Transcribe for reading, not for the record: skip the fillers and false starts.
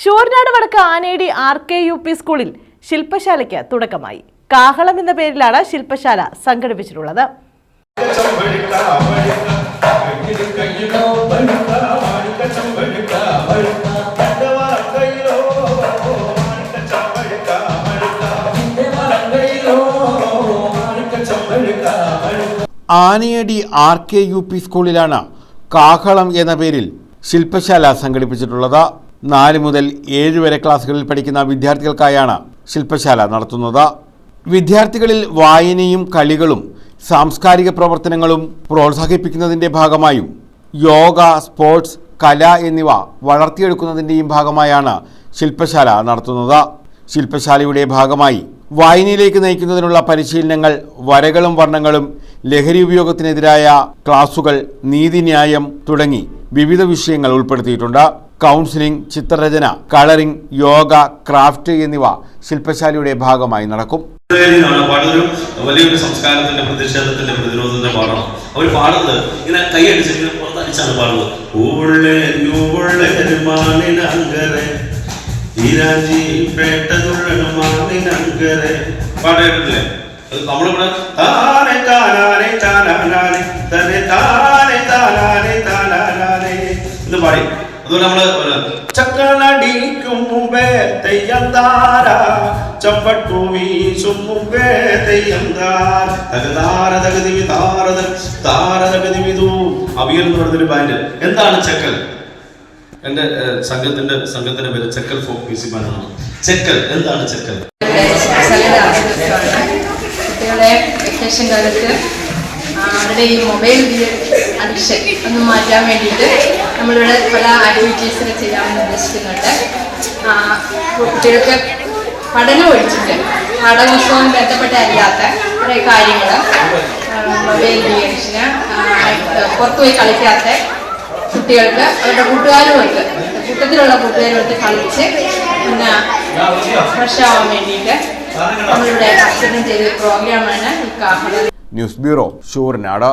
ഷൂർനാട് വടക്ക് ആനേടി RKUP സ്കൂളിൽ ശില്പശാലയ്ക്ക് തുടക്കമായി. കാഹളം എന്ന പേരിലാണ് ശില്പശാല സംഘടിപ്പിച്ചിട്ടുള്ളത്. ആനയടി RKUP സ്കൂളിലാണ് കാഹളം എന്ന പേരിൽ ശില്പശാല സംഘടിപ്പിച്ചിട്ടുള്ളത്. 4 മുതൽ 7 വരെ ക്ലാസ്സുകളിൽ പഠിക്കുന്ന വിദ്യാർത്ഥികൾക്കായാണ് ശില്പശാല നടത്തുന്നത്. വിദ്യാർത്ഥികളിൽ വായനയും കളികളും സാംസ്കാരിക പ്രവർത്തനങ്ങളും പ്രോത്സാഹിപ്പിക്കുന്നതിൻ്റെ ഭാഗമായും യോഗ, സ്പോർട്സ്, കല എന്നിവ വളർത്തിയെടുക്കുന്നതിൻ്റെയും ഭാഗമായാണ് ശില്പശാല നടത്തുന്നത്. ശില്പശാലയുടെ ഭാഗമായി വായനയിലേക്ക് നയിക്കുന്നതിനുള്ള പരിശീലനങ്ങൾ, വരകളും വർണ്ണങ്ങളും, ലഹരി ഉപയോഗത്തിനെതിരായ ക്ലാസുകൾ, നീതിന്യായം തുടങ്ങി വിവിധ വിഷയങ്ങൾ ഉൾപ്പെടുത്തിയിട്ടുണ്ട്. കൗൺസിലിംഗ്, ചിത്രരചന, കളറിംഗ്, യോഗ, ക്രാഫ്റ്റ് എന്നിവ ശില്പശാലയുടെ ഭാഗമായി നടക്കും. വലിയൊരു സംസ്കാരത്തിന്റെ പ്രതിഷേധത്തിന്റെ പ്രതിരോധത്തിന്റെ പാടണം. അവർ പാടുന്നത് ഇങ്ങനെ കൈയടിച്ചിങ്ങനെ പുറത്തടിച്ചാണ് പാടുന്നത്. പാടായിട്ടില്ലേ? നമ്മളിവിടെ ഇത് പാടി. അതുപോലെ നമ്മള് ചക്കളടിക്കും മുമ്പേ തെയ്യം താര, ചപ്പട്ടു വീശും മുമ്പേ തെയ്യം താര, തകതാര തകതിവി താരത താരതകതി വിധു. അവിയൽ എന്ന് പറഞ്ഞൊരു ബാൻഡ്. എന്താണ് ചെക്കൽ? എന്റെ സംഘത്തിന്റെ പേര് ചെക്കൽ ഫോക്ക് മ്യൂസിക് ബാൻഡാണ്. ചെക്കൽ എന്താണ് ചെക്കൽ? കുട്ടികളെ വെക്കേഷൻ കാലത്ത് അവരുടെ ഈ മൊബൈൽ അഡിക്ഷൻ ഒന്ന് മാറ്റാൻ വേണ്ടിയിട്ട് നമ്മളിവിടെ പല ആക്ടിവിറ്റീസുകൾ ചെയ്യാമെന്ന് ഉദ്ദേശിക്കുന്നുണ്ട്. കുട്ടികൾക്ക് പഠനം ഒഴിച്ചിട്ട് പഠനോത്സവം ബന്ധപ്പെട്ട അല്ലാത്ത കുറേ കാര്യങ്ങൾ, മൊബൈൽ അഡിക്ഷന്, പുറത്തുപോയി കളിക്കാത്ത കുട്ടികൾക്ക് അവരുടെ കൂട്ടുകാരുമായിട്ട്, കൂട്ടത്തിലുള്ള കൂട്ടുകാരുമായിട്ട് കളിച്ച് പിന്നെ ഫ്രഷ് ആവാൻ വേണ്ടിയിട്ട് നമ്മളിവിടെ ആസൂത്രണം ചെയ്ത പ്രോഗ്രാമാണ് ഈ കാഹളം. News bureau, Sooranad.